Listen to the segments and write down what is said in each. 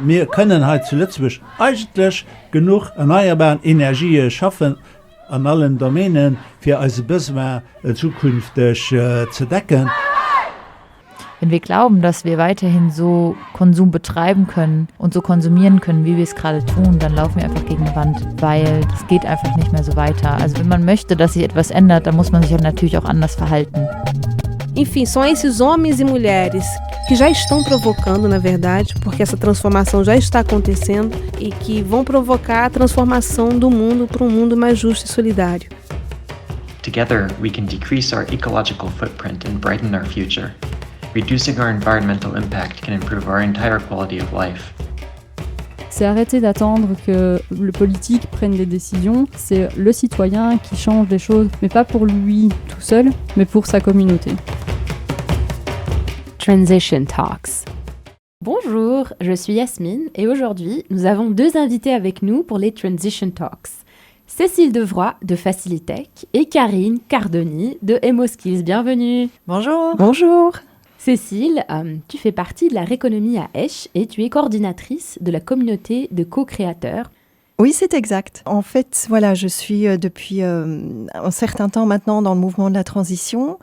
Wir können halt zu Lützburg eigentlich genug erneuerbare Energie schaffen an allen Domänen für als Besoin zukünftig zu decken. Wenn wir glauben, dass wir weiterhin so Konsum betreiben können und so konsumieren können, wie wir es gerade tun, dann laufen wir einfach gegen die Wand, weil es geht einfach nicht mehr so weiter. Also wenn man möchte, dass sich etwas ändert, dann muss man sich natürlich auch anders verhalten. Enfim, são esses homens e mulheres que já estão provocando, na verdade, porque essa transformação já está acontecendo e que vão provocar a transformação do mundo para um mundo mais justo e solidário. Together, we can decrease our ecological footprint and brighten our future. Reducing our environmental impact can improve our entire quality of life. C'est arrêter d'attendre que le politique prenne des décisions, c'est le citoyen qui change les choses, mais pas pour lui tout seul, mais pour sa communauté. Transition Talks. Bonjour, je suis Yasmine et aujourd'hui, nous avons deux invités avec nous pour les Transition Talks. Cécile Devroy de Facilitech et Karine Cardoni de EmoSkills. Bienvenue. Bonjour. Bonjour. Cécile, tu fais partie de la Réconomie à Esch et tu es coordinatrice de la communauté de co-créateurs. Oui, c'est exact. En fait, voilà, je suis depuis un certain temps maintenant dans le mouvement de la transition.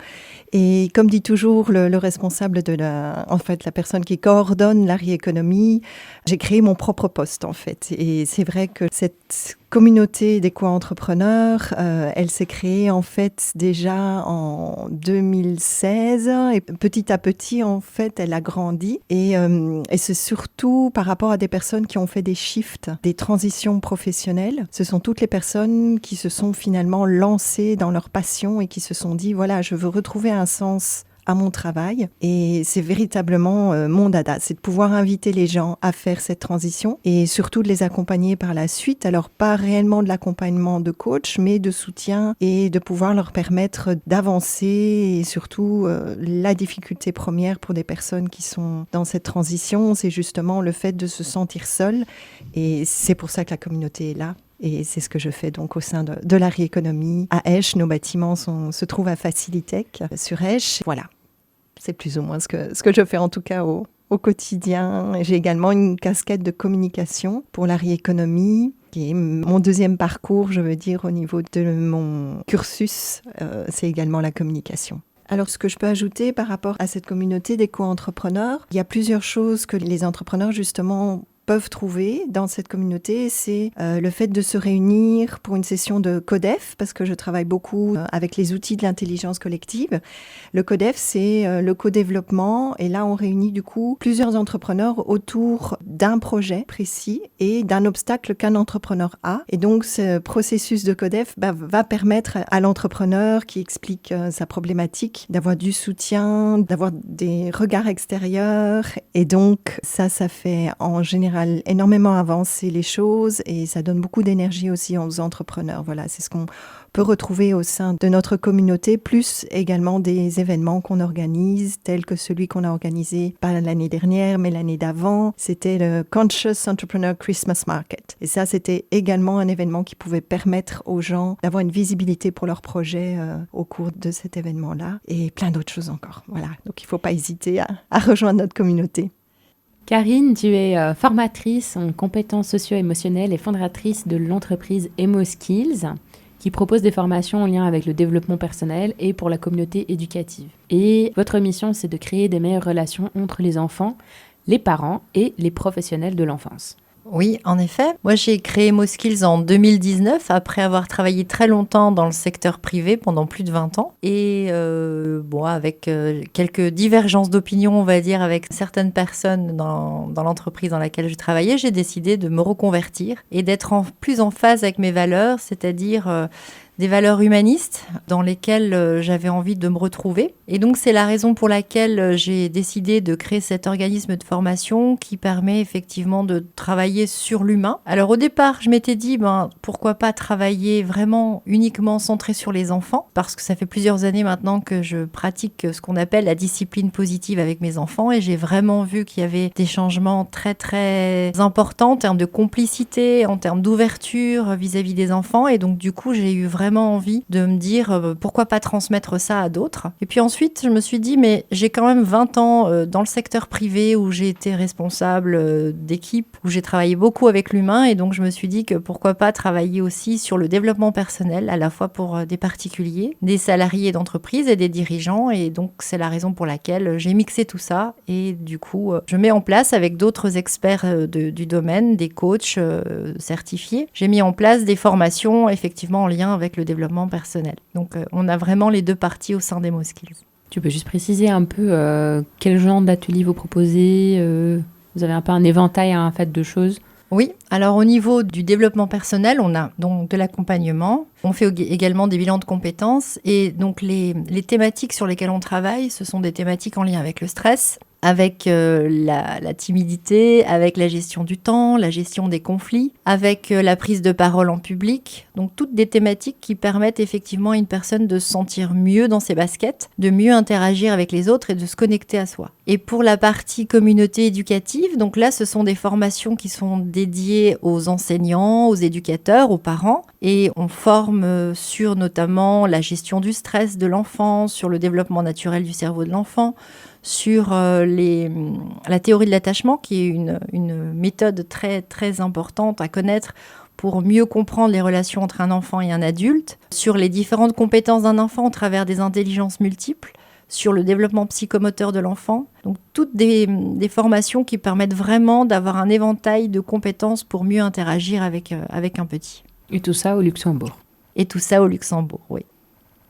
Et comme dit toujours le responsable la personne qui coordonne la rééconomie, j'ai créé mon propre poste en fait. Et c'est vrai que cette communauté d'éco-entrepreneurs, elle s'est créée en fait déjà en 2016 et petit à petit en fait elle a grandi et c'est surtout par rapport à des personnes qui ont fait des shifts, des transitions professionnelles. Ce sont toutes les personnes qui se sont finalement lancées dans leur passion et qui se sont dit voilà, je veux retrouver un sens à mon travail et c'est véritablement mon dada, c'est de pouvoir inviter les gens à faire cette transition et surtout de les accompagner par la suite, alors pas réellement de l'accompagnement de coach mais de soutien et de pouvoir leur permettre d'avancer et surtout la difficulté première pour des personnes qui sont dans cette transition, c'est justement le fait de se sentir seul et c'est pour ça que la communauté est là. Et c'est ce que je fais donc au sein de la rééconomie. À Esch, nos bâtiments se trouvent à Facilitech sur Esch. Voilà, c'est plus ou moins ce que je fais en tout cas au quotidien. J'ai également une casquette de communication pour la rééconomie, qui est mon deuxième parcours, je veux dire, au niveau de mon cursus. C'est également la communication. Alors, ce que je peux ajouter par rapport à cette communauté d'éco-entrepreneurs, il y a plusieurs choses que les entrepreneurs, justement, peuvent trouver dans cette communauté, c'est le fait de se réunir pour une session de CODEF, parce que je travaille beaucoup avec les outils de l'intelligence collective. Le CODEF, c'est le co-développement, et là on réunit du coup plusieurs entrepreneurs autour d'un projet précis et d'un obstacle qu'un entrepreneur a. Et donc ce processus de CODEF va permettre à l'entrepreneur qui explique sa problématique d'avoir du soutien, d'avoir des regards extérieurs, et donc ça fait en général énormément avancer les choses et ça donne beaucoup d'énergie aussi aux entrepreneurs. Voilà, c'est ce qu'on peut retrouver au sein de notre communauté, plus également des événements qu'on organise, tels que celui qu'on a organisé pas l'année dernière, mais l'année d'avant. C'était le Conscious Entrepreneur Christmas Market. Et ça, c'était également un événement qui pouvait permettre aux gens d'avoir une visibilité pour leur projet au cours de cet événement-là et plein d'autres choses encore. Voilà, donc il ne faut pas hésiter à rejoindre notre communauté. Karine, tu es formatrice en compétences socio-émotionnelles et fondatrice de l'entreprise EmoSkills, qui propose des formations en lien avec le développement personnel et pour la communauté éducative. Et votre mission, c'est de créer des meilleures relations entre les enfants, les parents et les professionnels de l'enfance. Oui, en effet. Moi, j'ai créé EmoSkills en 2019, après avoir travaillé très longtemps dans le secteur privé pendant plus de 20 ans. Et avec quelques divergences d'opinion, on va dire, avec certaines personnes dans l'entreprise dans laquelle je travaillais, j'ai décidé de me reconvertir et d'être plus en phase avec mes valeurs, c'est-à-dire des valeurs humanistes dans lesquelles j'avais envie de me retrouver. Et donc, c'est la raison pour laquelle j'ai décidé de créer cet organisme de formation qui permet effectivement de travailler sur l'humain. Alors, au départ, je m'étais dit, pourquoi pas travailler vraiment uniquement centré sur les enfants, parce que ça fait plusieurs années maintenant que je pratique ce qu'on appelle la discipline positive avec mes enfants et j'ai vraiment vu qu'il y avait des changements très, très importants en termes de complicité, en termes d'ouverture vis-à-vis des enfants. Et donc, du coup, j'ai eu vraiment vraiment envie de me dire pourquoi pas transmettre ça à d'autres. Et puis ensuite, je me suis dit, mais j'ai quand même 20 ans dans le secteur privé où j'ai été responsable d'équipe, où j'ai travaillé beaucoup avec l'humain. Et donc, je me suis dit que pourquoi pas travailler aussi sur le développement personnel, à la fois pour des particuliers, des salariés d'entreprise et des dirigeants. Et donc, c'est la raison pour laquelle j'ai mixé tout ça. Et du coup, je mets en place avec d'autres experts du domaine, des coachs certifiés. J'ai mis en place des formations effectivement en lien avec le développement personnel. Donc on a vraiment les deux parties au sein d'EmoSkills. Tu peux juste préciser un peu quel genre d'atelier vous proposez vous avez un peu un éventail en fait, de choses. Oui, alors au niveau du développement personnel, on a donc de l'accompagnement. On fait également des bilans de compétences. Et donc les thématiques sur lesquelles on travaille, ce sont des thématiques en lien avec le stress, avec la timidité, avec la gestion du temps, la gestion des conflits, avec la prise de parole en public. Donc toutes des thématiques qui permettent effectivement à une personne de se sentir mieux dans ses baskets, de mieux interagir avec les autres et de se connecter à soi. Et pour la partie communauté éducative, donc là ce sont des formations qui sont dédiées aux enseignants, aux éducateurs, aux parents. Et on forme sur notamment la gestion du stress de l'enfant, sur le développement naturel du cerveau de l'enfant, sur la théorie de l'attachement, qui est une méthode très, très importante à connaître pour mieux comprendre les relations entre un enfant et un adulte, sur les différentes compétences d'un enfant au travers des intelligences multiples, sur le développement psychomoteur de l'enfant. Donc toutes des formations qui permettent vraiment d'avoir un éventail de compétences pour mieux interagir avec un petit. Et tout ça au Luxembourg. Et tout ça au Luxembourg, oui.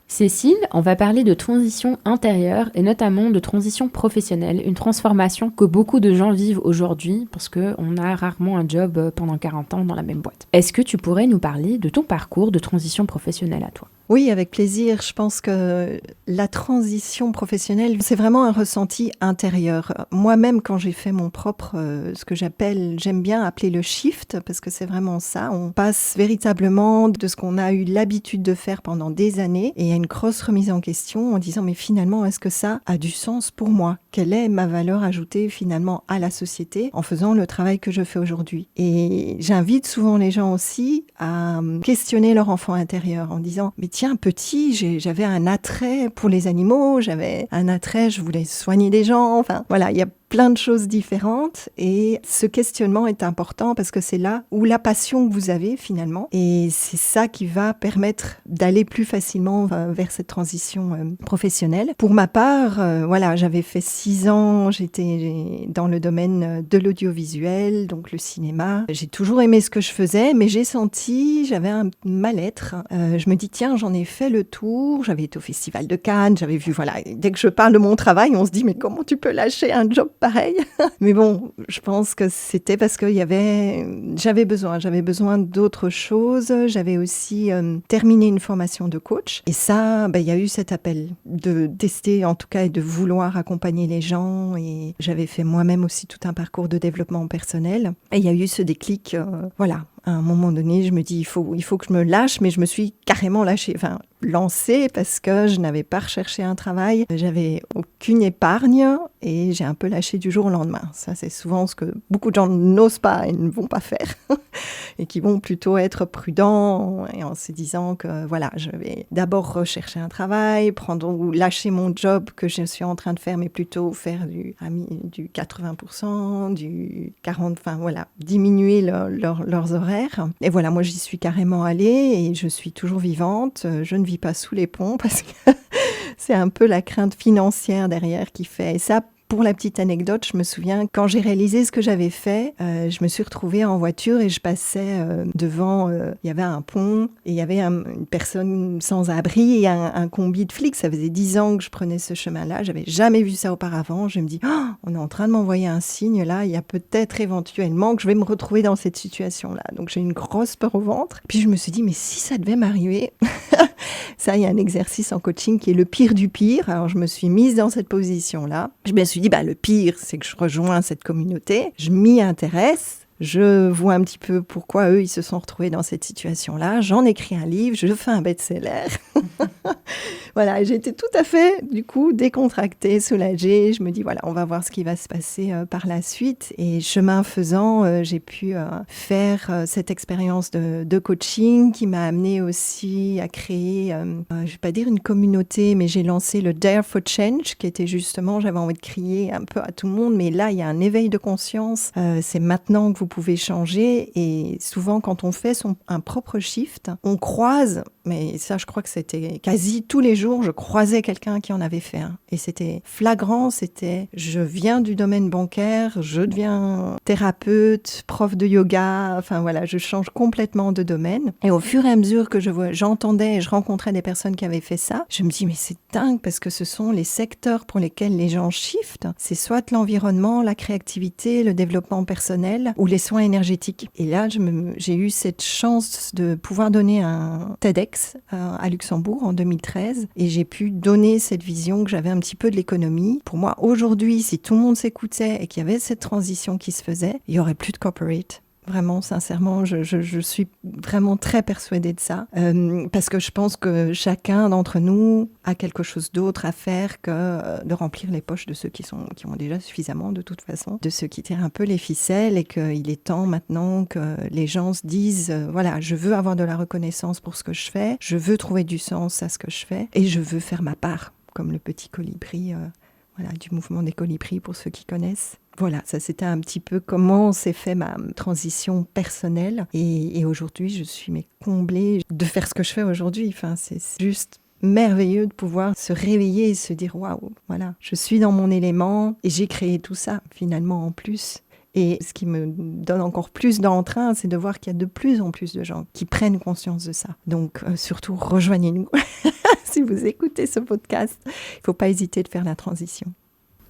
Cécile, on va parler de transition intérieure et notamment de transition professionnelle, une transformation que beaucoup de gens vivent aujourd'hui parce qu'on a rarement un job pendant 40 ans dans la même boîte. Est-ce que tu pourrais nous parler de ton parcours de transition professionnelle à toi ? Oui, avec plaisir. Je pense que la transition professionnelle, c'est vraiment un ressenti intérieur. Moi-même, quand j'ai fait mon propre, ce que j'aime bien appeler le shift, parce que c'est vraiment ça. On passe véritablement de ce qu'on a eu l'habitude de faire pendant des années et à une grosse remise en question en disant, mais finalement, est-ce que ça a du sens pour moi ? Quelle est ma valeur ajoutée finalement à la société en faisant le travail que je fais aujourd'hui ? Et j'invite souvent les gens aussi à questionner leur enfant intérieur en disant, mais tiens, petit, j'avais un attrait pour les animaux, j'avais un attrait, je voulais soigner des gens, enfin voilà, il y a plein de choses différentes et ce questionnement est important parce que c'est là où la passion que vous avez finalement et c'est ça qui va permettre d'aller plus facilement vers cette transition professionnelle. Pour ma part, voilà, j'avais fait 6 ans, j'étais dans le domaine de l'audiovisuel, donc le cinéma. J'ai toujours aimé ce que je faisais, mais j'avais un mal-être. Je me dis, tiens, j'en ai fait le tour, j'avais été au Festival de Cannes, j'avais vu, voilà, dès que je parle de mon travail, on se dit, mais comment tu peux lâcher un job pareil. Mais bon, je pense que c'était parce que j'avais besoin d'autres choses. J'avais aussi terminé une formation de coach. Et ça, il y a eu cet appel de tester, en tout cas, et de vouloir accompagner les gens. Et j'avais fait moi-même aussi tout un parcours de développement personnel. Et il y a eu ce déclic, voilà. À un moment donné, je me dis, il faut que je me lâche, mais je me suis carrément lancée parce que je n'avais pas recherché un travail. J'avais aucune épargne et j'ai un peu lâché du jour au lendemain. Ça, c'est souvent ce que beaucoup de gens n'osent pas et ne vont pas faire et qui vont plutôt être prudents et en se disant que voilà, je vais d'abord rechercher un travail, ou lâcher mon job que je suis en train de faire, mais plutôt faire du 80%, du 40%, enfin voilà, diminuer leurs horaires. Et voilà, moi j'y suis carrément allée et je suis toujours vivante. Je ne vis pas sous les ponts parce que c'est un peu la crainte financière derrière qui fait. Et ça, pour la petite anecdote, je me souviens, quand j'ai réalisé ce que j'avais fait, je me suis retrouvée en voiture et je passais devant, il y avait un pont et il y avait une personne sans abri et un combi de flics. Ça faisait 10 ans que je prenais ce chemin-là, j'avais jamais vu ça auparavant. Je me dis, oh, on est en train de m'envoyer un signe là, il y a peut-être éventuellement que je vais me retrouver dans cette situation-là. Donc j'ai une grosse peur au ventre. Puis je me suis dit, mais si ça devait m'arriver, ça, il y a un exercice en coaching qui est le pire du pire. Alors je me suis mise dans cette position-là. Je me suis dit, le pire, c'est que je rejoins cette communauté, je m'y intéresse, Je vois un petit peu pourquoi eux, ils se sont retrouvés dans cette situation-là. J'en écris un livre, je fais un best-seller. Voilà, j'étais tout à fait, du coup, décontractée, soulagée. Je me dis, voilà, on va voir ce qui va se passer par la suite. Et chemin faisant, j'ai pu faire cette expérience de coaching qui m'a amenée aussi à créer, je ne vais pas dire une communauté, mais j'ai lancé le Dare for Change, qui était justement, j'avais envie de crier un peu à tout le monde, mais là, il y a un éveil de conscience. C'est maintenant que vous pouvez changer. Et souvent, quand on fait un propre shift, on croise, mais ça, je crois que c'était quasi tous les jours, je croisais quelqu'un qui en avait fait un. Et c'était flagrant, c'était je viens du domaine bancaire, je deviens thérapeute, prof de yoga, enfin voilà, je change complètement de domaine. Et au fur et à mesure que j'entendais et je rencontrais des personnes qui avaient fait ça, je me dis mais c'est dingue parce que ce sont les secteurs pour lesquels les gens shiftent. C'est soit l'environnement, la créativité, le développement personnel ou les soins énergétiques. Et là, j'ai eu cette chance de pouvoir donner un TEDx à Luxembourg en 2013 et j'ai pu donner cette vision que j'avais un petit peu de l'économie. Pour moi, aujourd'hui, si tout le monde s'écoutait et qu'il y avait cette transition qui se faisait, il n'y aurait plus de corporate. Vraiment, sincèrement, je suis vraiment très persuadée de ça. Parce que je pense que chacun d'entre nous a quelque chose d'autre à faire que de remplir les poches de ceux qui ont déjà suffisamment, de toute façon, de ceux qui tirent un peu les ficelles et qu'il est temps maintenant que les gens se disent voilà, je veux avoir de la reconnaissance pour ce que je fais, je veux trouver du sens à ce que je fais et je veux faire ma part, comme le petit colibri, voilà, du mouvement des colibris pour ceux qui connaissent. Voilà, ça c'était un petit peu comment s'est fait ma transition personnelle. Et aujourd'hui, je suis comblée de faire ce que je fais aujourd'hui. Enfin, c'est juste merveilleux de pouvoir se réveiller et se dire « Waouh, voilà, je suis dans mon élément et j'ai créé tout ça finalement en plus ». Et ce qui me donne encore plus d'entrain, c'est de voir qu'il y a de plus en plus de gens qui prennent conscience de ça. Donc surtout, rejoignez-nous. Si vous écoutez ce podcast, il ne faut pas hésiter de faire la transition.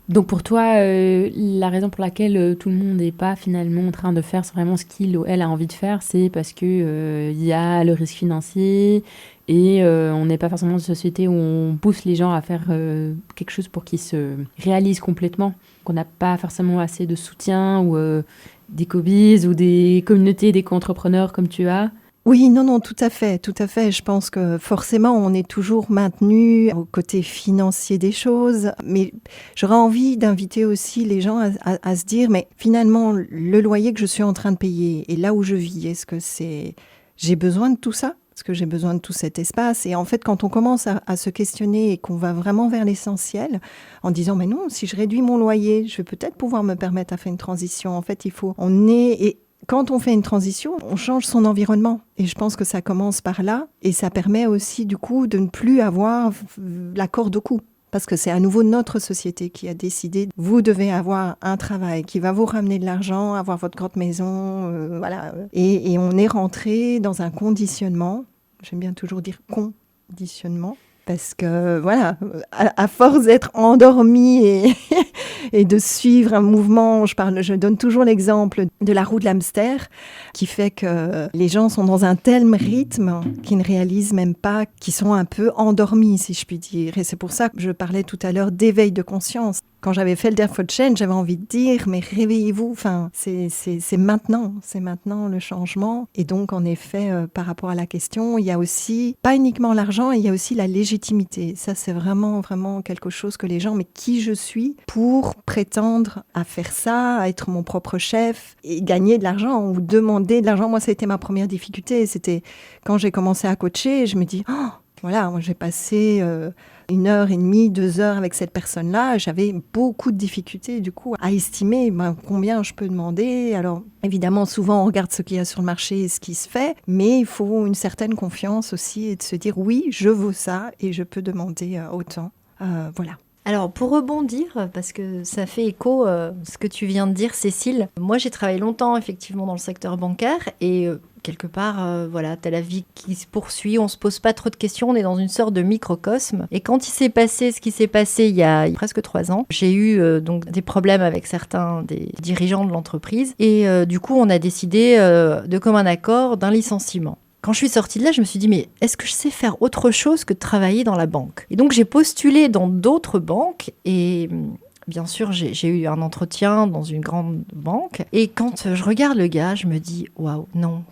Donc pour toi, la raison pour laquelle tout le monde n'est pas finalement en train de faire vraiment ce qu'il ou elle a envie de faire, c'est parce que y a le risque financier et on n'est pas forcément dans une société où on pousse les gens à faire quelque chose pour qu'ils se réalisent complètement, qu'on n'a pas forcément assez de soutien ou des cobies ou des communautés d'éco-entrepreneurs comme tu as. Oui, non, tout à fait. Je pense que forcément, on est toujours maintenu au côté financier des choses. Mais j'aurais envie d'inviter aussi les gens à se dire, mais finalement, le loyer que je suis en train de payer et là où je vis, est-ce que j'ai besoin de tout ça ? Est-ce que j'ai besoin de tout cet espace ? Et en fait, quand on commence à se questionner et qu'on va vraiment vers l'essentiel, en disant, mais non, si je réduis mon loyer, je vais peut-être pouvoir me permettre à faire une transition. En fait, quand on fait une transition, on change son environnement. Et je pense que ça commence par là. Et ça permet aussi, du coup, de ne plus avoir la corde au cou. Parce que c'est à nouveau notre société qui a décidé, vous devez avoir un travail qui va vous ramener de l'argent, avoir votre grande maison, voilà. Et on est rentré dans un conditionnement. J'aime bien toujours dire conditionnement. Parce que, voilà, à force d'être endormi et de suivre un mouvement, je donne toujours l'exemple de la roue de l'hamster, qui fait que les gens sont dans un tel rythme qu'ils ne réalisent même pas qu'ils sont un peu endormis, si je puis dire. Et c'est pour ça que je parlais tout à l'heure d'éveil de conscience. Quand j'avais fait le Dare for Change, j'avais envie de dire, mais réveillez-vous, enfin, c'est maintenant le changement. Et donc, en effet, par rapport à la question, il y a aussi, pas uniquement l'argent, il y a aussi la légitimité. Ça, c'est vraiment, vraiment quelque chose que les gens, mais qui je suis pour prétendre à faire ça, à être mon propre chef et gagner de l'argent ou demander de l'argent. Moi, ça a été ma première difficulté. C'était quand j'ai commencé à coacher, je me dis, oh, voilà, moi, j'ai passé 1h30, 2 heures avec cette personne-là. J'avais beaucoup de difficultés, du coup, à estimer combien je peux demander. Alors, évidemment, souvent, on regarde ce qu'il y a sur le marché et ce qui se fait, mais il faut une certaine confiance aussi et de se dire, oui, je vaux ça et je peux demander autant. Voilà. Alors, pour rebondir, parce que ça fait écho ce que tu viens de dire, Cécile, moi j'ai travaillé longtemps effectivement dans le secteur bancaire et quelque part, voilà, t'as la vie qui se poursuit, on se pose pas trop de questions, on est dans une sorte de microcosme. Et quand il s'est passé ce qui s'est passé il y a presque 3 ans, j'ai eu donc des problèmes avec certains des dirigeants de l'entreprise et du coup on a décidé de commun accord d'un licenciement. Quand je suis sortie de là, je me suis dit, mais est-ce que je sais faire autre chose que de travailler dans la banque ? Et donc, j'ai postulé dans d'autres banques et bien sûr, j'ai eu un entretien dans une grande banque. Et quand je regarde le gars, je me dis, waouh, non,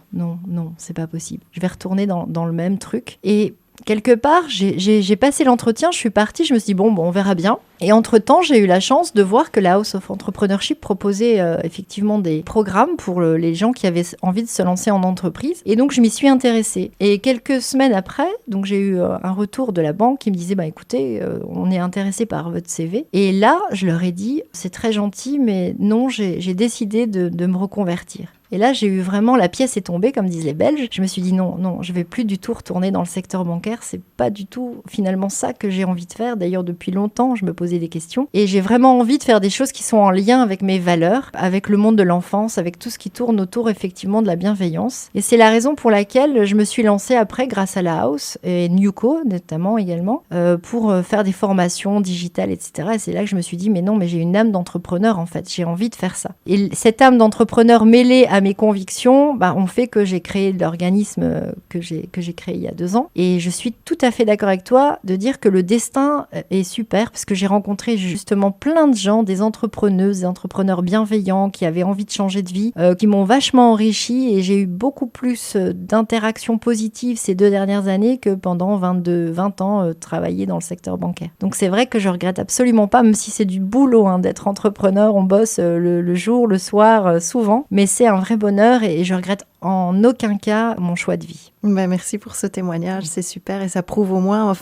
c'est pas possible. Je vais retourner dans le même truc. Et quelque part, j'ai passé l'entretien, je suis partie, je me suis dit, bon, on verra bien. Et entre-temps, j'ai eu la chance de voir que la House of Entrepreneurship proposait effectivement des programmes pour les gens qui avaient envie de se lancer en entreprise. Et donc, je m'y suis intéressée. Et quelques semaines après, donc j'ai eu un retour de la banque qui me disait, écoutez, on est intéressé par votre CV. Et là, je leur ai dit, c'est très gentil, mais non, j'ai décidé de me reconvertir. Et là, j'ai eu vraiment, la pièce est tombée, comme disent les Belges. Je me suis dit non, je vais plus du tout retourner dans le secteur bancaire. C'est pas du tout finalement ça que j'ai envie de faire. D'ailleurs, depuis longtemps, je me posais des questions. Et j'ai vraiment envie de faire des choses qui sont en lien avec mes valeurs, avec le monde de l'enfance, avec tout ce qui tourne autour effectivement de la bienveillance. Et c'est la raison pour laquelle je me suis lancée après, grâce à la House et Newco notamment également, pour faire des formations digitales, etc. Et c'est là que je me suis dit, mais j'ai une âme d'entrepreneur en fait. J'ai envie de faire ça. Et cette âme d'entrepreneur mêlée à mes convictions, ont fait que j'ai créé l'organisme que j'ai créé il y a 2 ans. Et je suis tout à fait d'accord avec toi de dire que le destin est super, parce que j'ai rencontré justement plein de gens, des entrepreneuses, des entrepreneurs bienveillants qui avaient envie de changer de vie, qui m'ont vachement enrichi, et j'ai eu beaucoup plus d'interactions positives ces 2 dernières années que pendant 20 ans travailler dans le secteur bancaire. Donc c'est vrai que je regrette absolument pas, même si c'est du boulot d'être entrepreneur, on bosse le jour, le soir, souvent, mais c'est un vrai bonheur et je regrette en aucun cas mon choix de vie. Merci pour ce témoignage, c'est super, et ça prouve au moins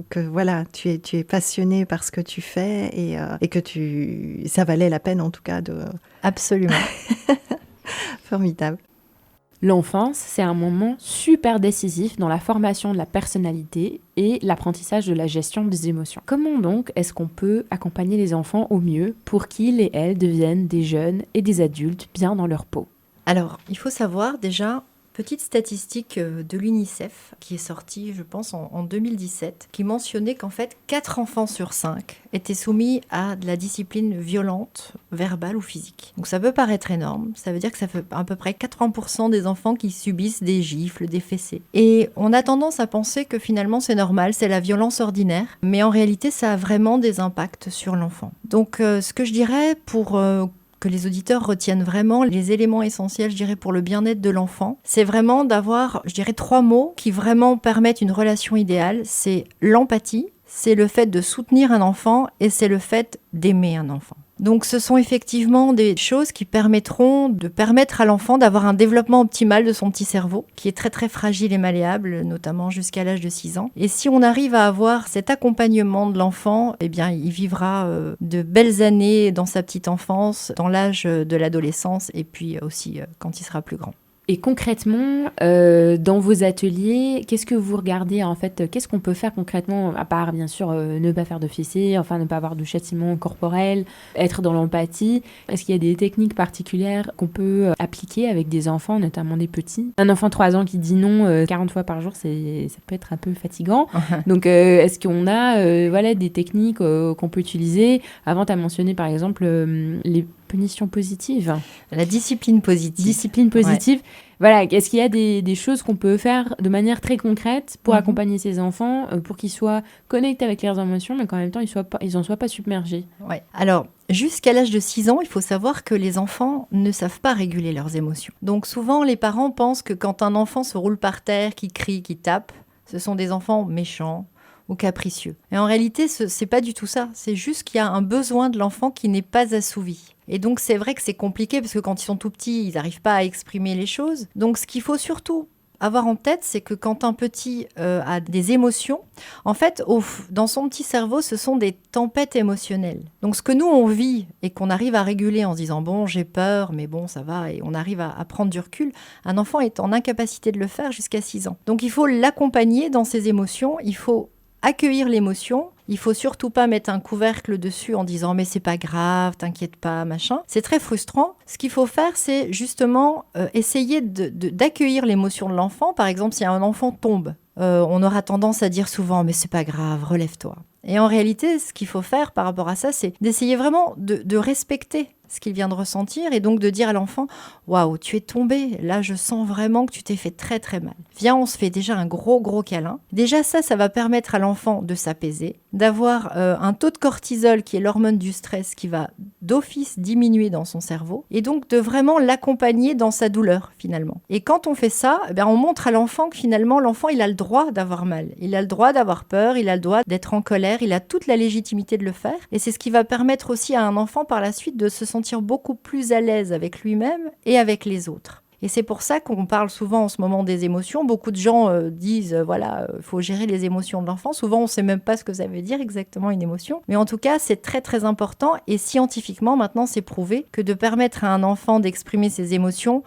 que voilà, tu es passionné par ce que tu fais et que ça valait la peine en tout cas de... Absolument. Formidable. L'enfance, c'est un moment super décisif dans la formation de la personnalité et l'apprentissage de la gestion des émotions. Comment donc est-ce qu'on peut accompagner les enfants au mieux pour qu'ils et elles deviennent des jeunes et des adultes bien dans leur peau ? Alors, il faut savoir déjà, petite statistique de l'UNICEF qui est sortie, je pense, en 2017, qui mentionnait qu'en fait, 4 enfants sur 5 étaient soumis à de la discipline violente, verbale ou physique. Donc ça peut paraître énorme, ça veut dire que ça fait à peu près 80% des enfants qui subissent des gifles, des fessées. Et on a tendance à penser que finalement c'est normal, c'est la violence ordinaire, mais en réalité ça a vraiment des impacts sur l'enfant. Donc ce que je dirais pour... que les auditeurs retiennent vraiment les éléments essentiels, je dirais, pour le bien-être de l'enfant. C'est vraiment d'avoir, je dirais, 3 mots qui vraiment permettent une relation idéale. C'est l'empathie, c'est le fait de soutenir un enfant et c'est le fait d'aimer un enfant. Donc ce sont effectivement des choses qui permettront de permettre à l'enfant d'avoir un développement optimal de son petit cerveau, qui est très très fragile et malléable, notamment jusqu'à l'âge de 6 ans. Et si on arrive à avoir cet accompagnement de l'enfant, eh bien il vivra de belles années dans sa petite enfance, dans l'âge de l'adolescence et puis aussi quand il sera plus grand. Et concrètement, dans vos ateliers, qu'est-ce que vous regardez en fait ? Qu'est-ce qu'on peut faire concrètement, à part bien sûr ne pas faire de fessées, ne pas avoir de châtiment corporel, être dans l'empathie ? Est-ce qu'il y a des techniques particulières qu'on peut appliquer avec des enfants, notamment des petits ? Un enfant de 3 ans qui dit non 40 fois par jour, ça peut être un peu fatigant. Donc est-ce qu'on a des techniques qu'on peut utiliser ? Avant, tu as mentionné par exemple les punitions positives. La discipline positive. Discipline positive. Ouais. Voilà, est-ce qu'il y a des choses qu'on peut faire de manière très concrète pour accompagner ces enfants, pour qu'ils soient connectés avec leurs émotions, mais qu'en même temps, ils n'en soient pas submergés ? Ouais. Alors, jusqu'à l'âge de 6 ans, il faut savoir que les enfants ne savent pas réguler leurs émotions. Donc souvent, les parents pensent que quand un enfant se roule par terre, qui crie, qui tape, ce sont des enfants méchants ou capricieux. Et en réalité, c'est pas du tout ça. C'est juste qu'il y a un besoin de l'enfant qui n'est pas assouvi. Et donc, c'est vrai que c'est compliqué parce que quand ils sont tout petits, ils n'arrivent pas à exprimer les choses. Donc, ce qu'il faut surtout avoir en tête, c'est que quand un petit a des émotions, en fait, dans son petit cerveau, ce sont des tempêtes émotionnelles. Donc, ce que nous, on vit et qu'on arrive à réguler en se disant « bon, j'ai peur, mais bon, ça va », et on arrive à prendre du recul, un enfant est en incapacité de le faire jusqu'à 6 ans. Donc, il faut l'accompagner dans ses émotions, il faut accueillir l'émotion. Il faut surtout pas mettre un couvercle dessus en disant « mais c'est pas grave, t'inquiète pas, machin ». C'est très frustrant. Ce qu'il faut faire, c'est justement essayer d'accueillir l'émotion de l'enfant. Par exemple, si un enfant tombe, on aura tendance à dire souvent « mais c'est pas grave, relève-toi ». Et en réalité, ce qu'il faut faire par rapport à ça, c'est d'essayer vraiment de respecter ce qu'il vient de ressentir et donc de dire à l'enfant « Waouh, tu es tombé, là je sens vraiment que tu t'es fait très très mal. Viens, on se fait déjà un gros câlin. » Déjà ça va permettre à l'enfant de s'apaiser, d'avoir un taux de cortisol qui est l'hormone du stress qui va d'office diminuer dans son cerveau et donc de vraiment l'accompagner dans sa douleur finalement. Et quand on fait ça, on montre à l'enfant que finalement l'enfant il a le droit d'avoir mal, il a le droit d'avoir peur, il a le droit d'être en colère, il a toute la légitimité de le faire et c'est ce qui va permettre aussi à un enfant par la suite de se sentir beaucoup plus à l'aise avec lui-même et avec les autres. Et c'est pour ça qu'on parle souvent en ce moment des émotions. Beaucoup de gens disent, il faut gérer les émotions de l'enfant. Souvent, on ne sait même pas ce que ça veut dire exactement une émotion. Mais en tout cas, c'est très, très important. Et scientifiquement, maintenant, c'est prouvé que de permettre à un enfant d'exprimer ses émotions,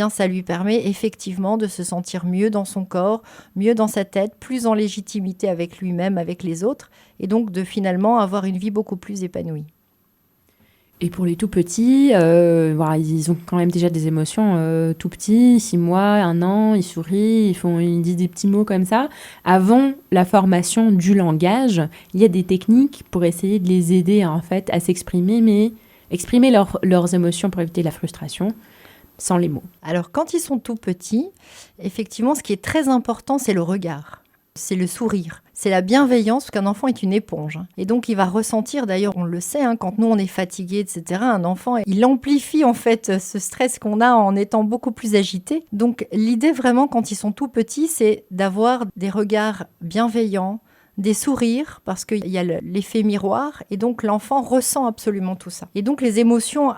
ça lui permet effectivement de se sentir mieux dans son corps, mieux dans sa tête, plus en légitimité avec lui-même, avec les autres. Et donc, de finalement avoir une vie beaucoup plus épanouie. Et pour les tout petits, ils ont quand même déjà des émotions tout petits, 6 mois, 1 an, ils sourient, ils disent des petits mots comme ça. Avant la formation du langage, il y a des techniques pour essayer de les aider en fait à s'exprimer, mais exprimer leurs émotions pour éviter la frustration sans les mots. Alors quand ils sont tout petits, effectivement, ce qui est très important, c'est le regard. C'est le sourire, c'est la bienveillance, parce qu'un enfant est une éponge. Et donc, il va ressentir, d'ailleurs, on le sait, quand nous, on est fatigué, etc., un enfant, il amplifie, en fait, ce stress qu'on a en étant beaucoup plus agité. Donc, l'idée, vraiment, quand ils sont tout petits, c'est d'avoir des regards bienveillants, des sourires, parce qu'il y a l'effet miroir, et donc l'enfant ressent absolument tout ça. Et donc les émotions,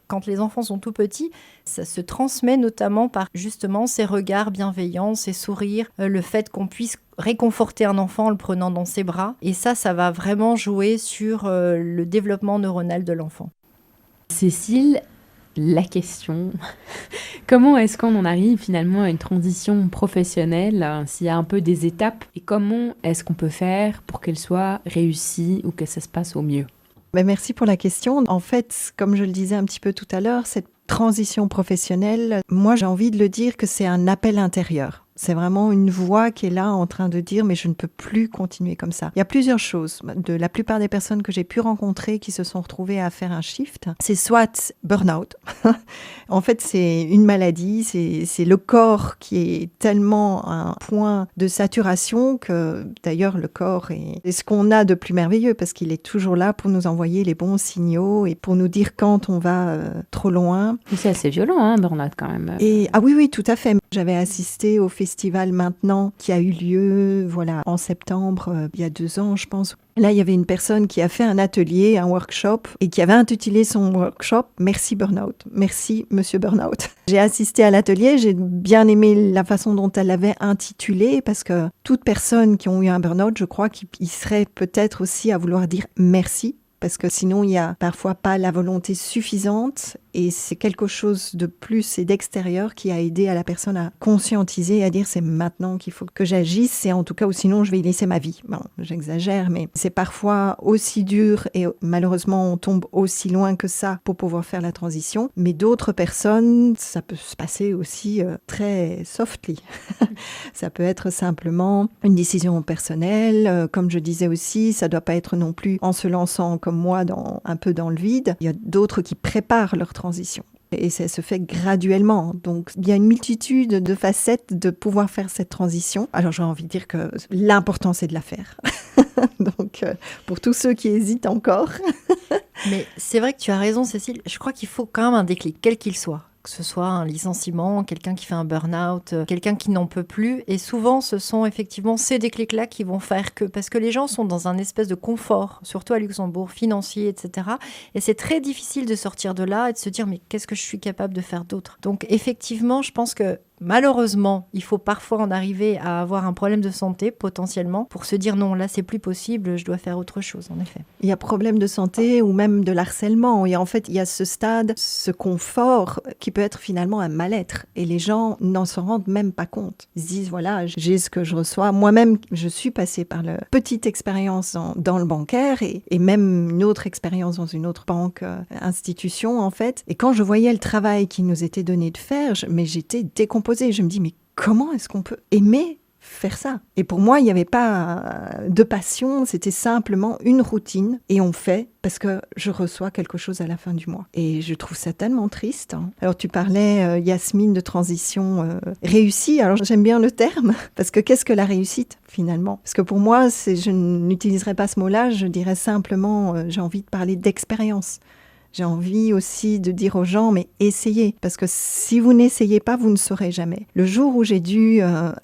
quand les enfants sont tout petits, ça se transmet notamment par justement ces regards bienveillants, ces sourires, le fait qu'on puisse réconforter un enfant en le prenant dans ses bras. Et ça va vraiment jouer sur le développement neuronal de l'enfant. Cécile, la question, comment est-ce qu'on en arrive finalement à une transition professionnelle, s'il y a un peu des étapes, et comment est-ce qu'on peut faire pour qu'elle soit réussie ou que ça se passe au mieux? Merci pour la question. En fait, comme je le disais un petit peu tout à l'heure, cette transition professionnelle, moi j'ai envie de le dire que c'est un appel intérieur. C'est vraiment une voix qui est là en train de dire « mais je ne peux plus continuer comme ça ». Il y a plusieurs choses. De la plupart des personnes que j'ai pu rencontrer qui se sont retrouvées à faire un shift, c'est soit burn-out. En fait, c'est une maladie, c'est le corps qui est tellement à un point de saturation que d'ailleurs le corps est ce qu'on a de plus merveilleux parce qu'il est toujours là pour nous envoyer les bons signaux et pour nous dire quand on va trop loin. C'est assez violent, burn-out quand même. Et, oui, tout à fait. J'avais assisté au festival Maintenant qui a eu lieu en septembre, il y a 2 ans, je pense. Là, il y avait une personne qui a fait un atelier, un workshop, et qui avait intitulé son workshop « Merci Burnout ». Merci Monsieur Burnout. J'ai assisté à l'atelier, j'ai bien aimé la façon dont elle l'avait intitulé, parce que toute personne qui a eu un burnout, je crois qu'il serait peut-être aussi à vouloir dire « merci ». Parce que sinon, il n'y a parfois pas la volonté suffisante et c'est quelque chose de plus et d'extérieur qui a aidé à la personne à conscientiser et à dire c'est maintenant qu'il faut que j'agisse et en tout cas ou sinon je vais y laisser ma vie. Bon, j'exagère, mais c'est parfois aussi dur et malheureusement on tombe aussi loin que ça pour pouvoir faire la transition. Mais d'autres personnes, ça peut se passer aussi très softly. Ça peut être simplement une décision personnelle. Comme je disais aussi, ça ne doit pas être non plus en se lançant comme moi un peu dans le vide. Il y a d'autres qui préparent leur transition. Et ça se fait graduellement. Donc, il y a une multitude de facettes de pouvoir faire cette transition. Alors, j'ai envie de dire que l'important, c'est de la faire. Donc, pour tous ceux qui hésitent encore. Mais c'est vrai que tu as raison, Cécile. Je crois qu'il faut quand même un déclic, quel qu'il soit. Que ce soit un licenciement, quelqu'un qui fait un burn-out, quelqu'un qui n'en peut plus. Et souvent, ce sont effectivement ces déclics-là qui vont faire que... Parce que les gens sont dans un espèce de confort, surtout à Luxembourg, financier, etc. Et c'est très difficile de sortir de là et de se dire « mais qu'est-ce que je suis capable de faire d'autre ?» Donc effectivement, je pense que malheureusement, il faut parfois en arriver à avoir un problème de santé, potentiellement, pour se dire non, là, c'est plus possible, je dois faire autre chose, en effet. Il y a problème de santé ou même de l'harcèlement. Et en fait, il y a ce stade, ce confort qui peut être finalement un mal-être. Et les gens n'en se rendent même pas compte. Ils se disent, voilà, j'ai ce que je reçois. Moi-même, je suis passée par la petite expérience dans le bancaire et même une autre expérience dans une autre banque, institution, en fait. Et quand je voyais le travail qui nous était donné de faire, mais j'étais décomposée. Je me dis, mais comment est-ce qu'on peut aimer faire ça. Et pour moi, il n'y avait pas de passion, c'était simplement une routine et on fait parce que je reçois quelque chose à la fin du mois. Et je trouve ça tellement triste. Alors tu parlais, Yasmine, de transition réussie. Alors j'aime bien le terme parce que qu'est-ce que la réussite finalement? Parce que pour moi, je n'utiliserais pas ce mot-là, je dirais simplement, j'ai envie de parler d'expérience. J'ai envie aussi de dire aux gens, mais essayez, parce que si vous n'essayez pas, vous ne saurez jamais. Le jour où j'ai dû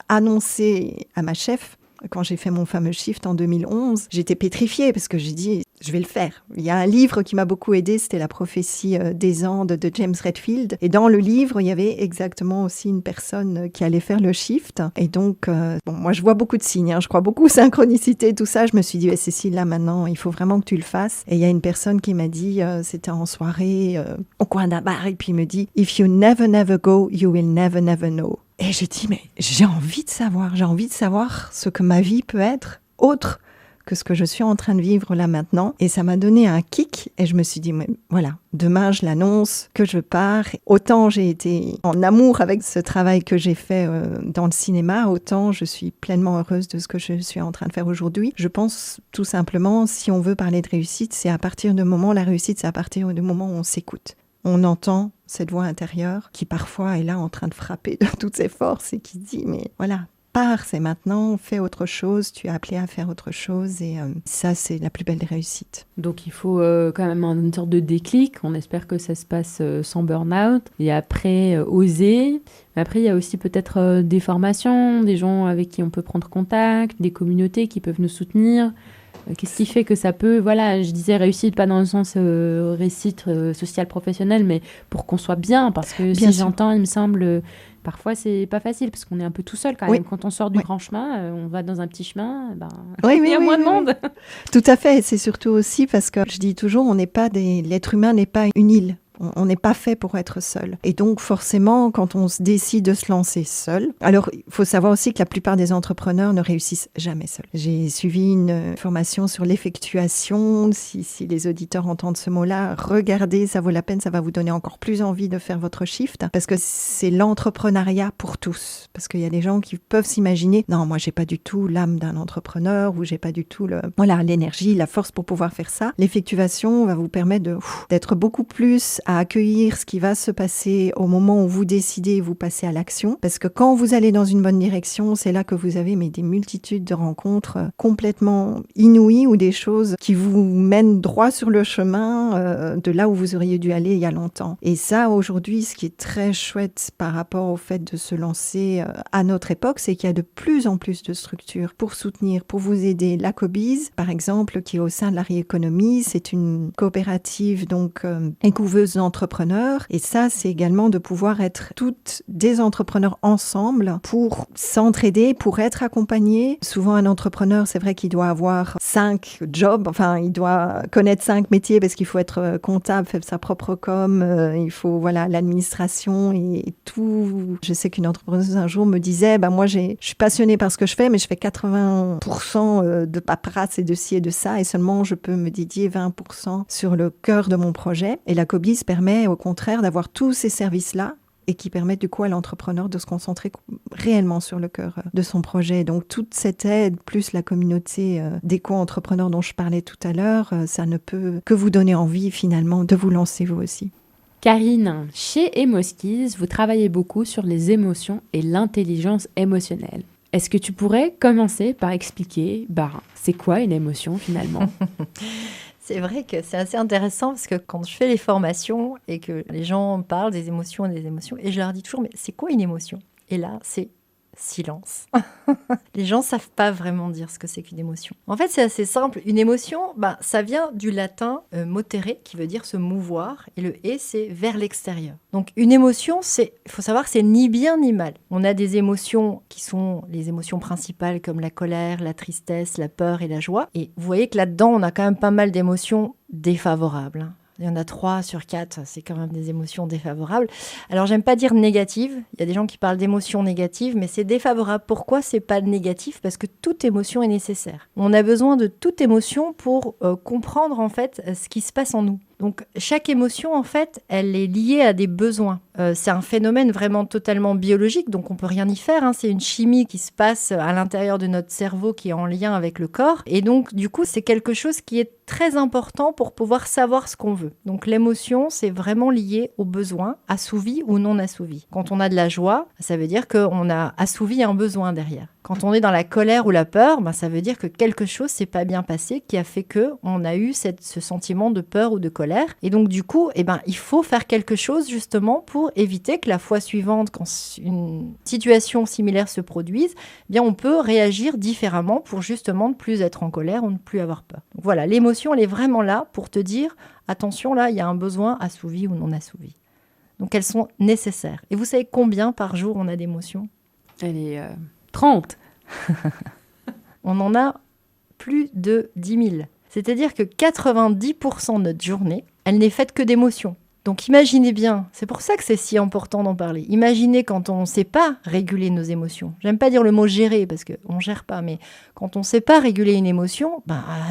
annoncer à ma chef, quand j'ai fait mon fameux shift en 2011, j'étais pétrifiée parce que j'ai dit, je vais le faire. Il y a un livre qui m'a beaucoup aidée, c'était La prophétie des Andes de James Redfield. Et dans le livre, il y avait exactement aussi une personne qui allait faire le shift. Et donc, moi, je vois beaucoup de signes, je crois beaucoup aux synchronicités, tout ça. Je me suis dit, Cécile, là, maintenant, il faut vraiment que tu le fasses. Et il y a une personne qui m'a dit, c'était en soirée, au coin d'un bar, et puis il me dit, « If you never, never go, you will never, never know. » Et j'ai dit, mais j'ai envie de savoir ce que ma vie peut être autre que ce que je suis en train de vivre là maintenant. Et ça m'a donné un kick et je me suis dit, mais voilà, demain je l'annonce que je pars. Autant j'ai été en amour avec ce travail que j'ai fait dans le cinéma, autant je suis pleinement heureuse de ce que je suis en train de faire aujourd'hui. Je pense tout simplement, si on veut parler de réussite, c'est à partir du moment, la réussite, c'est à partir du moment où on s'écoute. On entend cette voix intérieure qui parfois est là en train de frapper de toutes ses forces et qui dit, mais voilà, pars, c'est maintenant, fais autre chose, tu es appelé à faire autre chose et ça, c'est la plus belle des réussites. Donc il faut quand même une sorte de déclic, on espère que ça se passe sans burn-out et après oser. Mais après, il y a aussi peut-être des formations, des gens avec qui on peut prendre contact, des communautés qui peuvent nous soutenir. Qu'est-ce qui fait que ça peut, voilà, je disais réussite, pas dans le sens réussite social professionnel, mais pour qu'on soit bien, parce que bien si sûr. j'entends, il me semble, parfois c'est pas facile, parce qu'on est un peu tout seul quand même. Quand on sort du grand chemin, on va dans un petit chemin, il y a moins de monde. Tout à fait, et c'est surtout aussi parce que je dis toujours, l'être humain n'est pas une île. On n'est pas fait pour être seul. Et donc, forcément, quand on se décide de se lancer seul, alors il faut savoir aussi que la plupart des entrepreneurs ne réussissent jamais seuls. J'ai suivi une formation sur l'effectuation. Si les auditeurs entendent ce mot-là, regardez, ça vaut la peine, ça va vous donner encore plus envie de faire votre shift, parce que c'est l'entrepreneuriat pour tous. Parce qu'il y a des gens qui peuvent s'imaginer, non, moi, j'ai pas du tout l'âme d'un entrepreneur, ou j'ai pas du tout l'énergie, la force pour pouvoir faire ça. L'effectuation va vous permettre d'être beaucoup plus à accueillir ce qui va se passer au moment où vous décidez, vous passez à l'action. Parce que quand vous allez dans une bonne direction, c'est là que vous avez des multitudes de rencontres complètement inouïes ou des choses qui vous mènent droit sur le chemin de là où vous auriez dû aller il y a longtemps. Et ça, aujourd'hui, ce qui est très chouette par rapport au fait de se lancer à notre époque, c'est qu'il y a de plus en plus de structures pour soutenir, pour vous aider. La Cobiz, par exemple, qui est au sein de la Rééconomie, c'est une coopérative donc écouveuse d'entrepreneurs. Et ça, c'est également de pouvoir être toutes des entrepreneurs ensemble pour s'entraider, pour être accompagnés. Souvent, un entrepreneur, c'est vrai qu'il doit avoir 5 jobs, enfin, il doit connaître 5 métiers parce qu'il faut être comptable, faire sa propre com, il faut, l'administration et tout. Je sais qu'une entrepreneuse un jour me disait, moi, je suis passionnée par ce que je fais, mais je fais 80% de paperasse et de ci et de ça, et seulement je peux me dédier 20% sur le cœur de mon projet. Et la Cobiz permet au contraire d'avoir tous ces services-là et qui permettent du coup à l'entrepreneur de se concentrer réellement sur le cœur de son projet. Donc toute cette aide, plus la communauté d'éco-entrepreneurs dont je parlais tout à l'heure, ça ne peut que vous donner envie finalement de vous lancer vous aussi. Karine, chez Emoskills, vous travaillez beaucoup sur les émotions et l'intelligence émotionnelle. Est-ce que tu pourrais commencer par expliquer, c'est quoi une émotion finalement ? C'est vrai que c'est assez intéressant parce que quand je fais les formations et que les gens parlent des émotions, et je leur dis toujours, mais c'est quoi une émotion ? Et là, c'est silence. Les gens savent pas vraiment dire ce que c'est qu'une émotion. En fait, c'est assez simple. Une émotion, ça vient du latin motere, qui veut dire se mouvoir, et le et, c'est vers l'extérieur. Donc, une émotion, il faut savoir, c'est ni bien ni mal. On a des émotions qui sont les émotions principales comme la colère, la tristesse, la peur et la joie. Et vous voyez que là-dedans, on a quand même pas mal d'émotions défavorables. Il y en a 3 sur 4, c'est quand même des émotions défavorables. Alors, j'aime pas dire négatives. Il y a des gens qui parlent d'émotions négatives, mais c'est défavorable. Pourquoi c'est pas négatif ? Parce que toute émotion est nécessaire. On a besoin de toute émotion pour comprendre, en fait, ce qui se passe en nous. Donc chaque émotion, en fait, elle est liée à des besoins. C'est un phénomène vraiment totalement biologique, donc on peut rien y faire. C'est une chimie qui se passe à l'intérieur de notre cerveau qui est en lien avec le corps. Et donc, du coup, c'est quelque chose qui est très important pour pouvoir savoir ce qu'on veut. Donc l'émotion, c'est vraiment lié aux besoins, assouvis ou non assouvis. Quand on a de la joie, ça veut dire qu'on a assouvi un besoin derrière. Quand on est dans la colère ou la peur, ça veut dire que quelque chose s'est pas bien passé qui a fait qu'on a eu ce sentiment de peur ou de colère. Et donc, du coup, il faut faire quelque chose justement pour éviter que la fois suivante, quand une situation similaire se produise, on peut réagir différemment pour justement ne plus être en colère ou ne plus avoir peur. Donc voilà, l'émotion, elle est vraiment là pour te dire, attention, là, il y a un besoin assouvi ou non assouvi. Donc elles sont nécessaires. Et vous savez combien par jour on a d'émotions ? Elle est 30. On en a plus de 10 000. C'est-à-dire que 90% de notre journée, elle n'est faite que d'émotions. Donc imaginez bien, c'est pour ça que c'est si important d'en parler. Imaginez quand on ne sait pas réguler nos émotions. J'aime pas dire le mot gérer parce qu'on ne gère pas, mais quand on ne sait pas réguler une émotion,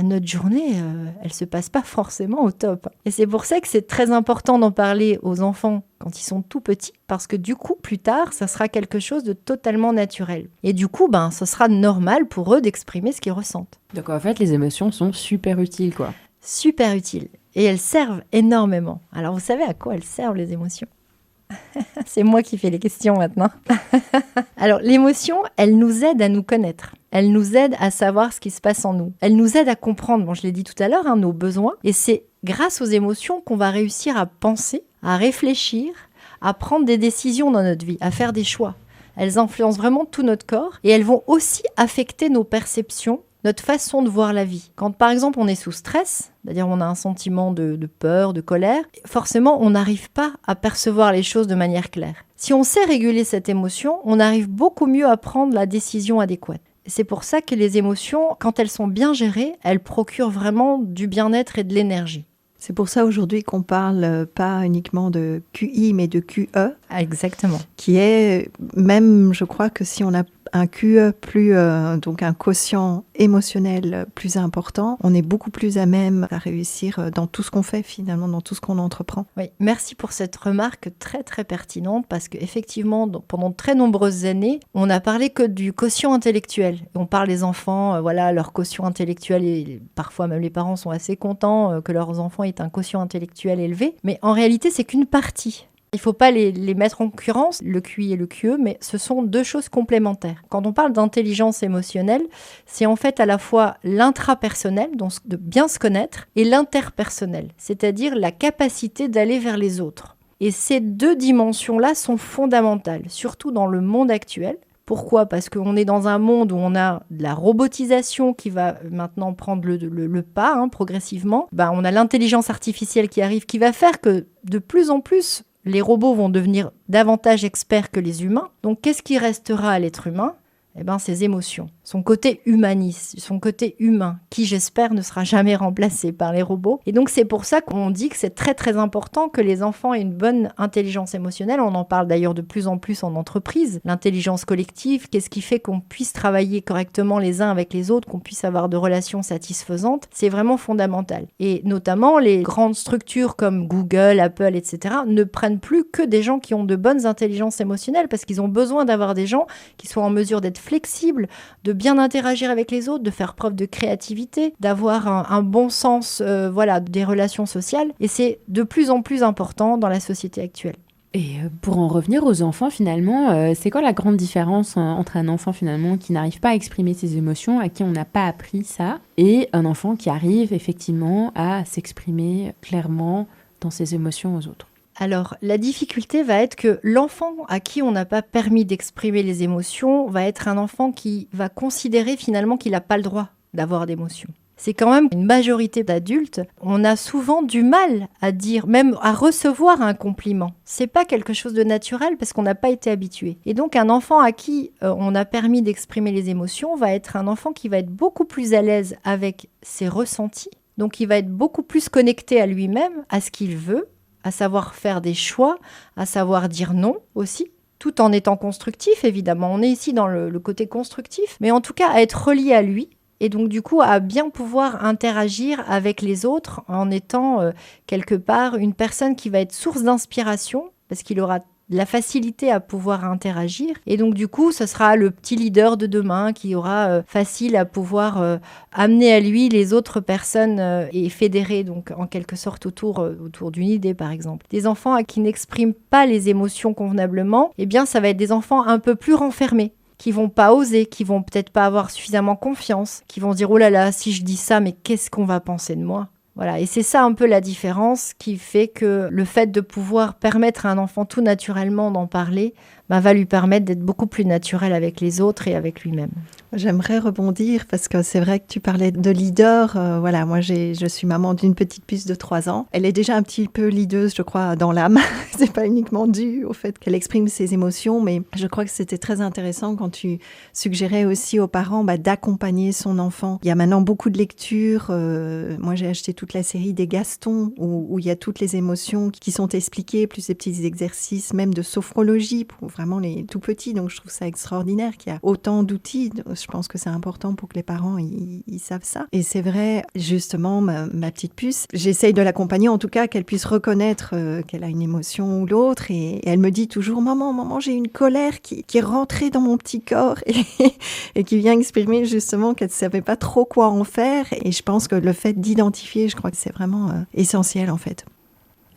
notre journée, elle ne se passe pas forcément au top. Et c'est pour ça que c'est très important d'en parler aux enfants quand ils sont tout petits, parce que du coup, plus tard, ça sera quelque chose de totalement naturel. Et du coup, ce sera normal pour eux d'exprimer ce qu'ils ressentent. Donc en fait, les émotions sont super utiles, quoi. Super utiles. Et elles servent énormément. Alors, vous savez à quoi elles servent, les émotions ? C'est moi qui fais les questions maintenant. Alors, l'émotion, elle nous aide à nous connaître. Elle nous aide à savoir ce qui se passe en nous. Elle nous aide à comprendre, je l'ai dit tout à l'heure, nos besoins. Et c'est grâce aux émotions qu'on va réussir à penser, à réfléchir, à prendre des décisions dans notre vie, à faire des choix. Elles influencent vraiment tout notre corps et elles vont aussi affecter nos perceptions, notre façon de voir la vie. Quand par exemple on est sous stress, c'est-à-dire on a un sentiment de peur, de colère, forcément on n'arrive pas à percevoir les choses de manière claire. Si on sait réguler cette émotion, on arrive beaucoup mieux à prendre la décision adéquate. C'est pour ça que les émotions, quand elles sont bien gérées, elles procurent vraiment du bien-être et de l'énergie. C'est pour ça aujourd'hui qu'on parle pas uniquement de QI mais de QE. Exactement. Qui est même, je crois que si on a un QE plus, donc un quotient émotionnel plus important, on est beaucoup plus à même à réussir dans tout ce qu'on fait finalement, dans tout ce qu'on entreprend. Oui, merci pour cette remarque très très pertinente parce qu'effectivement, pendant de très nombreuses années, on n'a parlé que du quotient intellectuel. On parle des enfants, leur quotient intellectuel et parfois même les parents sont assez contents que leurs enfants aient un quotient intellectuel élevé, mais en réalité, c'est qu'une partie. Il ne faut pas les mettre en concurrence, le QI et le QE, mais ce sont deux choses complémentaires. Quand on parle d'intelligence émotionnelle, c'est en fait à la fois l'intrapersonnel, donc de bien se connaître, et l'interpersonnel, c'est-à-dire la capacité d'aller vers les autres. Et ces deux dimensions-là sont fondamentales, surtout dans le monde actuel. Pourquoi ? Parce qu'on est dans un monde où on a de la robotisation qui va maintenant prendre le pas progressivement. On a l'intelligence artificielle qui arrive, qui va faire que de plus en plus, les robots vont devenir davantage experts que les humains. Donc, qu'est-ce qui restera à l'être humain ? Ses émotions, son côté humaniste, son côté humain, qui j'espère ne sera jamais remplacé par les robots. Et donc c'est pour ça qu'on dit que c'est très très important que les enfants aient une bonne intelligence émotionnelle. On en parle d'ailleurs de plus en plus en entreprise. L'intelligence collective, qu'est-ce qui fait qu'on puisse travailler correctement les uns avec les autres, qu'on puisse avoir de relations satisfaisantes, c'est vraiment fondamental. Et notamment les grandes structures comme Google, Apple, etc. ne prennent plus que des gens qui ont de bonnes intelligences émotionnelles parce qu'ils ont besoin d'avoir des gens qui soient en mesure d'être flexible, de bien interagir avec les autres, de faire preuve de créativité, d'avoir un bon sens des relations sociales. Et c'est de plus en plus important dans la société actuelle. Et pour en revenir aux enfants, finalement, c'est quoi la grande différence entre un enfant, finalement, qui n'arrive pas à exprimer ses émotions, à qui on n'a pas appris ça, et un enfant qui arrive, effectivement, à s'exprimer clairement dans ses émotions aux autres ? Alors, la difficulté va être que l'enfant à qui on n'a pas permis d'exprimer les émotions va être un enfant qui va considérer finalement qu'il n'a pas le droit d'avoir d'émotions. C'est quand même une majorité d'adultes, on a souvent du mal à dire, même à recevoir un compliment. C'est pas quelque chose de naturel parce qu'on n'a pas été habitué. Et donc, un enfant à qui on a permis d'exprimer les émotions va être un enfant qui va être beaucoup plus à l'aise avec ses ressentis. Donc, il va être beaucoup plus connecté à lui-même, à ce qu'il veut, à savoir faire des choix, à savoir dire non aussi, tout en étant constructif, évidemment. On est ici dans le côté constructif, mais en tout cas à être relié à lui et donc du coup à bien pouvoir interagir avec les autres en étant quelque part une personne qui va être source d'inspiration parce qu'il aura la facilité à pouvoir interagir et donc du coup ce sera le petit leader de demain qui aura facile à pouvoir amener à lui les autres personnes et fédérer donc en quelque sorte autour d'une idée par exemple. Des enfants qui n'expriment pas les émotions convenablement, eh bien ça va être des enfants un peu plus renfermés, qui vont pas oser, qui vont peut-être pas avoir suffisamment confiance, qui vont se dire oh là là si je dis ça mais qu'est-ce qu'on va penser de moi ? Voilà, et c'est ça un peu la différence qui fait que le fait de pouvoir permettre à un enfant tout naturellement d'en parler va lui permettre d'être beaucoup plus naturel avec les autres et avec lui-même. J'aimerais rebondir parce que c'est vrai que tu parlais de leader. Voilà, moi je suis maman d'une petite puce de 3 ans. Elle est déjà un petit peu leaduse, je crois, dans l'âme. C'est pas uniquement dû au fait qu'elle exprime ses émotions, mais je crois que c'était très intéressant quand tu suggérais aussi aux parents d'accompagner son enfant. Il y a maintenant beaucoup de lectures. Moi j'ai acheté toute la série des Gastons où il y a toutes les émotions qui sont expliquées, plus des petits exercices même de sophrologie pour vraiment les tout petits. Donc je trouve ça extraordinaire qu'il y a autant d'outils. Je pense que c'est important pour que les parents ils savent ça. Et c'est vrai, justement, ma petite puce, j'essaye de l'accompagner, en tout cas, qu'elle puisse reconnaître qu'elle a une émotion ou l'autre. Et elle me dit toujours, maman, j'ai une colère qui est rentrée dans mon petit corps et qui vient exprimer justement qu'elle ne savait pas trop quoi en faire. Et je pense que le fait d'identifier, je crois que c'est vraiment essentiel, en fait.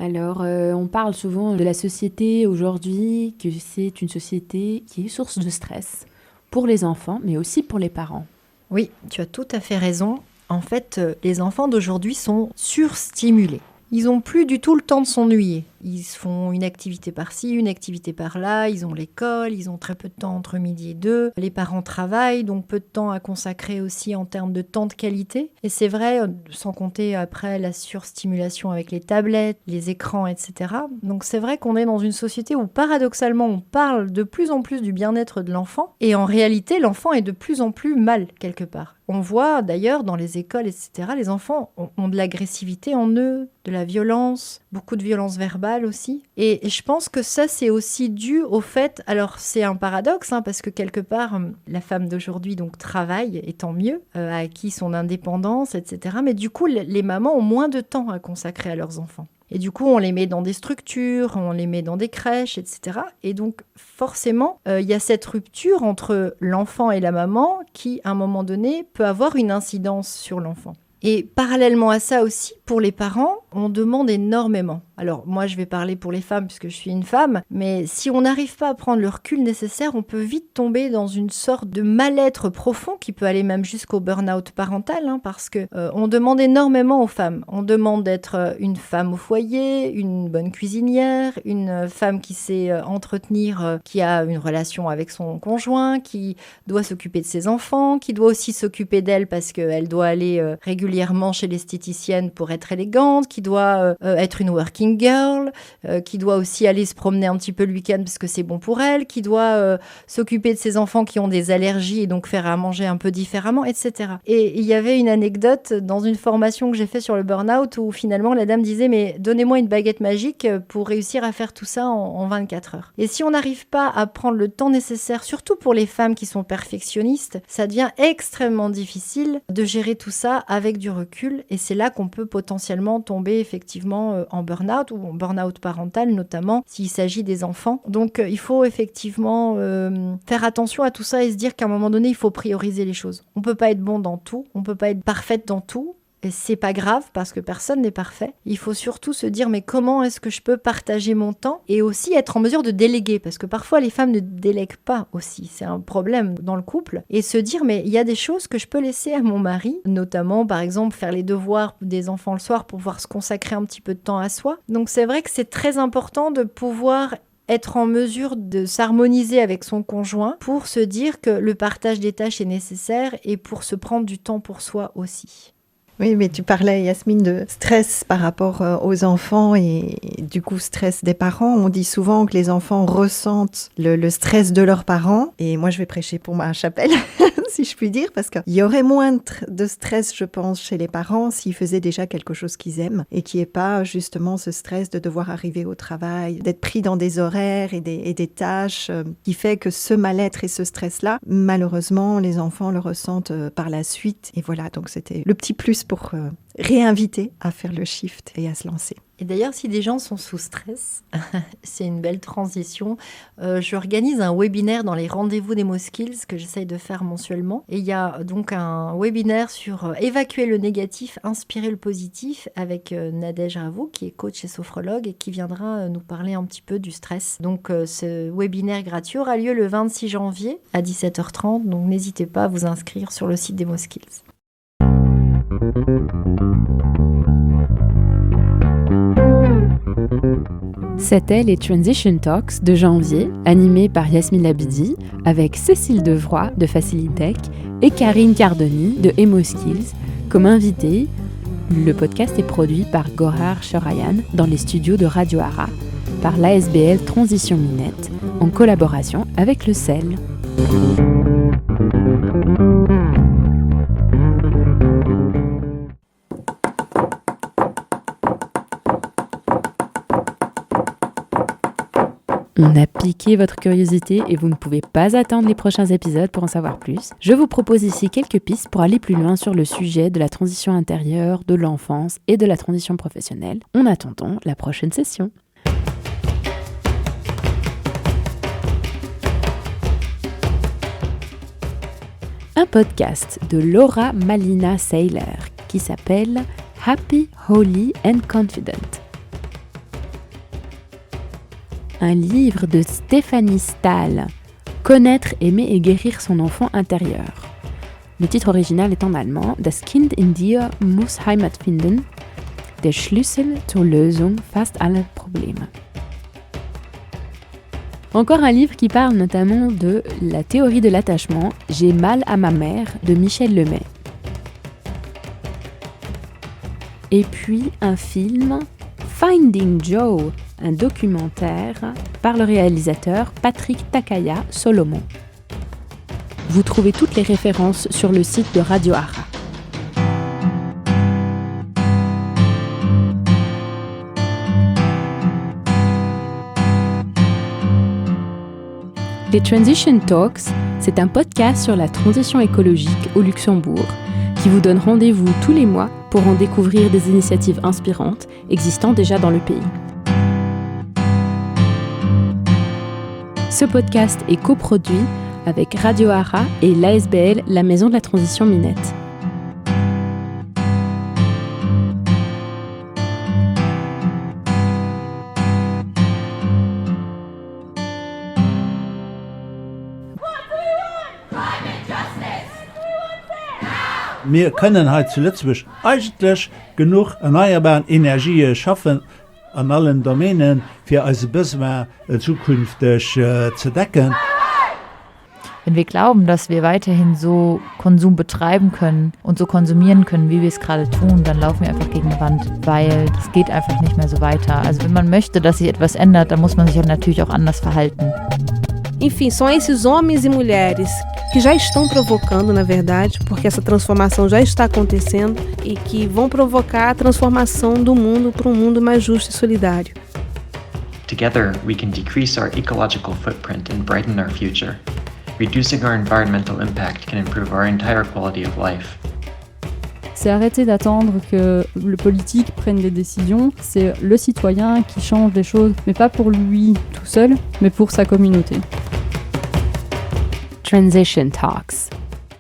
Alors, on parle souvent de la société aujourd'hui, que c'est une société qui est source de stress. Pour les enfants, mais aussi pour les parents. Oui, tu as tout à fait raison. En fait, les enfants d'aujourd'hui sont surstimulés. Ils n'ont plus du tout le temps de s'ennuyer. Ils font une activité par-ci, une activité par-là, ils ont l'école, ils ont très peu de temps entre midi et 2. Les parents travaillent, donc peu de temps à consacrer aussi en termes de temps de qualité. Et c'est vrai, sans compter après la surstimulation avec les tablettes, les écrans, etc. Donc c'est vrai qu'on est dans une société où paradoxalement on parle de plus en plus du bien-être de l'enfant et en réalité l'enfant est de plus en plus mal quelque part. On voit d'ailleurs dans les écoles, etc., les enfants ont de l'agressivité en eux, de la violence, beaucoup de violence verbale aussi. Et je pense que ça, c'est aussi dû au fait... Alors, c'est un paradoxe, parce que quelque part, la femme d'aujourd'hui donc travaille, et tant mieux, a acquis son indépendance, etc. Mais du coup, les mamans ont moins de temps à consacrer à leurs enfants. Et du coup, on les met dans des structures, on les met dans des crèches, etc. Et donc, forcément, il y a cette rupture entre l'enfant et la maman qui, à un moment donné, peut avoir une incidence sur l'enfant. Et parallèlement à ça aussi, pour les parents, on demande énormément. Alors, moi, je vais parler pour les femmes puisque je suis une femme, mais si on n'arrive pas à prendre le recul nécessaire, on peut vite tomber dans une sorte de mal-être profond qui peut aller même jusqu'au burn-out parental, parce que on demande énormément aux femmes. On demande d'être une femme au foyer, une bonne cuisinière, une femme qui sait entretenir, qui a une relation avec son conjoint, qui doit s'occuper de ses enfants, qui doit aussi s'occuper d'elle parce qu'elle doit aller régulièrement chez l'esthéticienne pour être élégante, qui doit être une working girl, qui doit aussi aller se promener un petit peu le week-end parce que c'est bon pour elle, qui doit s'occuper de ses enfants qui ont des allergies et donc faire à manger un peu différemment, etc. Et il y avait une anecdote dans une formation que j'ai fait sur le burn-out où finalement la dame disait « mais donnez-moi une baguette magique pour réussir à faire tout ça en 24 heures ». Et si on n'arrive pas à prendre le temps nécessaire, surtout pour les femmes qui sont perfectionnistes, ça devient extrêmement difficile de gérer tout ça avec du recul et c'est là qu'on peut potentiellement tomber effectivement en burn-out ou en burn-out parental notamment s'il s'agit des enfants. Donc il faut effectivement faire attention à tout ça et se dire qu'à un moment donné il faut prioriser les choses. On peut pas être bon dans tout, on peut pas être parfaite dans tout. Et c'est pas grave parce que personne n'est parfait. Il faut surtout se dire mais comment est-ce que je peux partager mon temps et aussi être en mesure de déléguer parce que parfois les femmes ne délèguent pas aussi. C'est un problème dans le couple. Et se dire mais il y a des choses que je peux laisser à mon mari, notamment par exemple faire les devoirs des enfants le soir pour pouvoir se consacrer un petit peu de temps à soi. Donc c'est vrai que c'est très important de pouvoir être en mesure de s'harmoniser avec son conjoint pour se dire que le partage des tâches est nécessaire et pour se prendre du temps pour soi aussi. Oui, mais tu parlais, Yasmine, de stress par rapport aux enfants et du coup stress des parents. On dit souvent que les enfants ressentent le stress de leurs parents. Et moi, je vais prêcher pour ma chapelle, si je puis dire, parce qu'il y aurait moins de stress, je pense, chez les parents s'ils faisaient déjà quelque chose qu'ils aiment et qu'il n'y ait pas justement ce stress de devoir arriver au travail, d'être pris dans des horaires et des tâches qui fait que ce mal-être et ce stress-là, malheureusement, les enfants le ressentent par la suite. Et voilà, donc c'était le petit plus pour réinviter à faire le shift et à se lancer. Et d'ailleurs, si des gens sont sous stress, c'est une belle transition. J'organise un webinaire dans les rendez-vous d'EmoSkills que j'essaye de faire mensuellement. Et il y a donc un webinaire sur évacuer le négatif, inspirer le positif avec Nadège Ravou, qui est coach et sophrologue et qui viendra nous parler un petit peu du stress. Donc ce webinaire gratuit aura lieu le 26 janvier à 17h30. Donc n'hésitez pas à vous inscrire sur le site d'EmoSkills. C'était les Transition Talks de janvier, animés par Yasmine Labidi, avec Cécile Devroy de Facilitech et Karine Cardoni de EmoSkills comme invités. Le podcast est produit par Gorar Sharayan dans les studios de Radio Ara, par l'ASBL Transition Minette, en collaboration avec le CEL. On a piqué votre curiosité et vous ne pouvez pas attendre les prochains épisodes pour en savoir plus. Je vous propose ici quelques pistes pour aller plus loin sur le sujet de la transition intérieure, de l'enfance et de la transition professionnelle. En attendant la prochaine session. Un podcast de Laura Malina Seiler qui s'appelle Happy, Holy and Confident. Un livre de Stéphanie Stahl, Connaître, aimer et guérir son enfant intérieur. Le titre original est en allemand Das Kind in dir muss Heimat finden, der Schlüssel zur Lösung fast aller Probleme. Encore un livre qui parle notamment de la théorie de l'attachement, J'ai mal à ma mère de Michel Lemay. Et puis un film, Finding Joe, un documentaire par le réalisateur Patrick Takaya Solomon. Vous trouvez toutes les références sur le site de Radio Ara. Les Transition Talks, c'est un podcast sur la transition écologique au Luxembourg qui vous donne rendez-vous tous les mois pour en découvrir des initiatives inspirantes existant déjà dans le pays. Ce podcast est coproduit avec Radio Ara et l'ASBL, la Maison de la Transition Minette. Wir können halt zu Lützburg eigentlich genug erneuerbaren Energie schaffen an allen Domänen für als Business zukünftig zu decken. Wenn wir glauben, dass wir weiterhin so Konsum betreiben können und so konsumieren können, wie wir es gerade tun, dann laufen wir einfach gegen die Wand, weil es geht einfach nicht mehr so weiter. Also wenn man möchte, dass sich etwas ändert, dann muss man sich halt natürlich auch anders verhalten. Enfim, são esses homens e mulheres que já estão provocando, na verdade, porque essa transformação já está acontecendo e que vão provocar a transformação do mundo para um mundo mais justo e solidário. Together, we can decrease our ecological footprint and brighten our future. Reducing our environmental impact can improve our entire quality of life. C'est arrêter d'attendre que le politique prenne des décisions, c'est le citoyen qui change les choses, mais pas pour lui tout seul, mais pour sa communauté. Transition Talks.